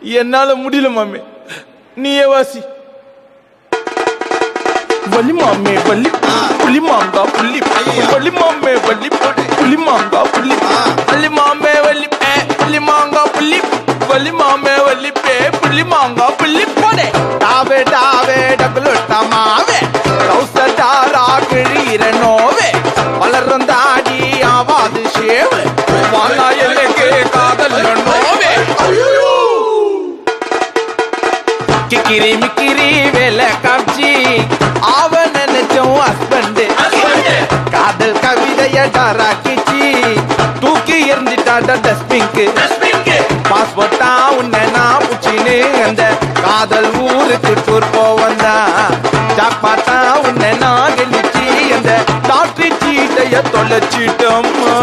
என்னால முடியல மாமே, நீயே வாசி. வலி மாமே வலி புலி மாங்கா புள்ளி வலி மாமே வலி புலி மாங்கா புள்ளி வலி மாமே வலி புலி மாங்கா புள்ளி வலி மாமே வலி புலி மாங்கா புள்ளி போடே டாவே டாவே டபுளுட்ட மாவே கௌசடாரா கிழீர நோவே வளர்ந்தாடி ஆவாது ஷேவு வானா எனக்கு காதல் நோவே கிக்கிரி மிக்கிரி வேலை காட்சி அவன் நினைச்சோம் ஹஸ்பண்ட் காதல் கவிதைய டாராக்கிச்சி தூக்கி எறிஞ்சிட்டாட டஸ்ட்பின்க்கு பாஸ்போர்ட்டா உன்னை நான் புச்சின்னு அந்த காதல் ஊருக்கு டூர் போவந்தா ஜாக்பாட்டா உன்னை நான் கெளிச்சி அந்த டாக்டரி சீட்டைய தொலைச்சிட்டோம்மா.